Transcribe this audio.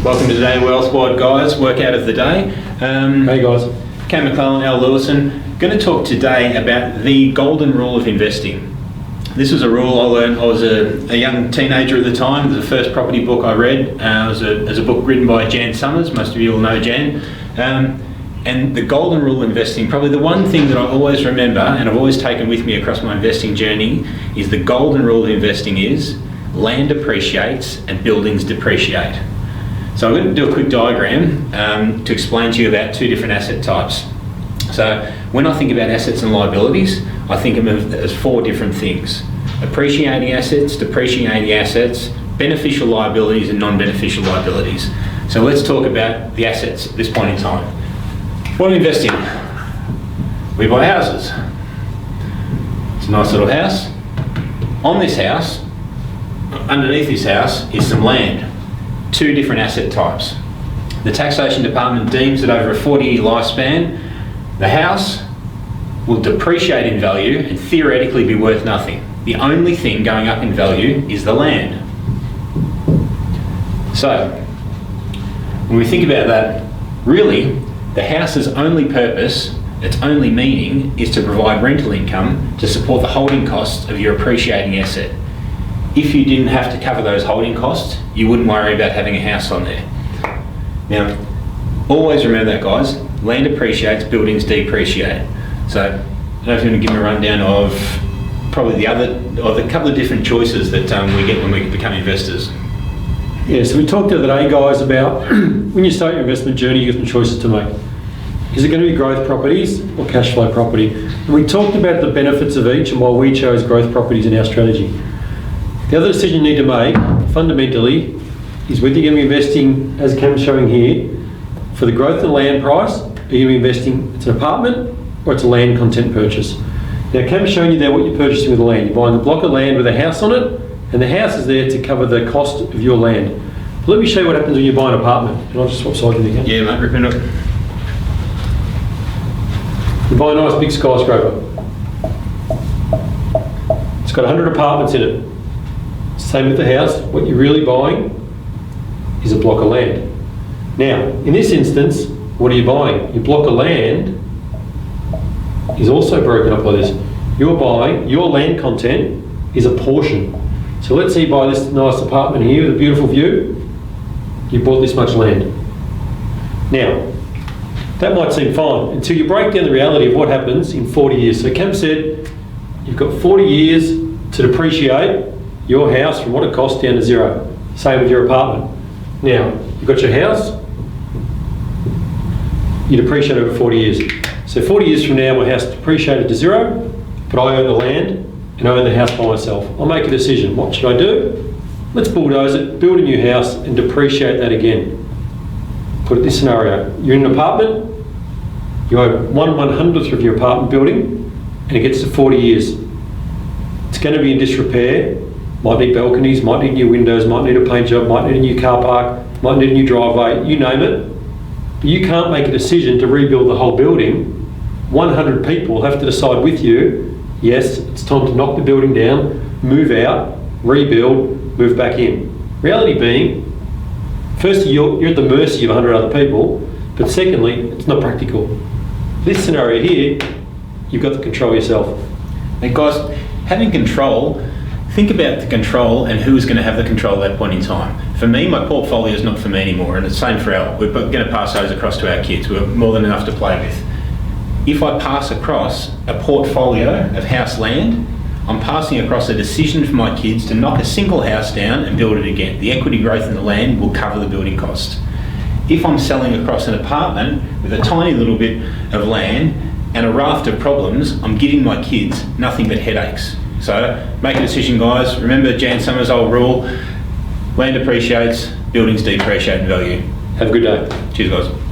Welcome to Today Wealth Squad, guys. Workout of the day. Hey guys. Cam McClellan, Al Lewison. Going to talk today about the golden rule of investing. This was a rule I learned. I was a young teenager at the time. It was the first property book I read. It was a book written by Jan Summers. Most of you will know Jan. And the golden rule of investing, probably the one thing that I always remember and I've always taken with me across my investing journey is the golden rule of investing is land appreciates and buildings depreciate. So I'm going to do a quick diagram to explain to you about two different asset types. So when I think about assets and liabilities, I think of them as four different things: appreciating assets, depreciating assets, beneficial liabilities and non-beneficial liabilities. So let's talk about the assets at this point in time. What do we invest in? We buy houses. It's a nice little house. On this house, underneath this house is some land. Two different asset types. The taxation department deems that over a 40-year lifespan, the house will depreciate in value and theoretically be worth nothing. The only thing going up in value is the land. So, when we think about that, really, the house's only purpose, its only meaning, is to provide rental income to support the holding costs of your appreciating asset. If you didn't have to cover those holding costs, you wouldn't worry about having a house on there. Now, always remember that, guys. Land appreciates, buildings depreciate. So, I don't know if you want to give me a rundown of probably the couple of different choices that we get when we become investors. Yeah, so we talked the other day, guys, about when you start your investment journey, you've got some choices to make. Is it going to be growth properties or cash flow property? And we talked about the benefits of each and why we chose growth properties in our strategy. The other decision you need to make, fundamentally, is whether you're going to be investing, as Cam's showing here, for the growth in land price, are you going to be investing, it's an apartment or it's a land content purchase. Now, Cam's showing you there what you're purchasing with the land. You're buying a block of land with a house on it, and the house is there to cover the cost of your land. But let me show you what happens when you buy an apartment. And I'll just swap sides with you again. Yeah, mate, rip it up. You buy a nice big skyscraper. It's got 100 apartments in it. Same with the house. What you're really buying is a block of land. Now, in this instance, what are you buying? Your block of land is also broken up like this. You're buying, your land content is a portion. So let's say you buy this nice apartment here with a beautiful view. You bought this much land. Now, that might seem fine until you break down the reality of what happens in 40 years. So Cam said, you've got 40 years to depreciate your house from what it costs down to zero. Same with your apartment. Now, you've got your house, you depreciate over 40 years. So 40 years from now, my house is depreciated to zero, but I own the land and I own the house by myself. I'll make a decision. What should I do? Let's bulldoze it, build a new house and depreciate that again. Put it this scenario. You're in an apartment, you own 1/100th of your apartment building and it gets to 40 years. It's going to be in disrepair. Might need balconies, might need new windows, might need a paint job, might need a new car park, might need a new driveway, you name it. But you can't make a decision to rebuild the whole building. 100 people have to decide with you, yes, it's time to knock the building down, move out, rebuild, move back in. Reality being, firstly, you're at the mercy of 100 other people, but secondly, it's not practical. This scenario here, you've got to control yourself. And guys, having control, think about the control and who's going to have the control at that point in time. For me, my portfolio is not for me anymore, and it's the same for Al. We're going to pass those across to our kids. We're more than enough to play with. If I pass across a portfolio of house land, I'm passing across a decision for my kids to knock a single house down and build it again. The equity growth in the land will cover the building cost. If I'm selling across an apartment with a tiny little bit of land and a raft of problems, I'm giving my kids nothing but headaches. So make a decision, guys. Remember Jan Summers' old rule: land appreciates, buildings depreciate in value. Have a good day. Cheers, guys.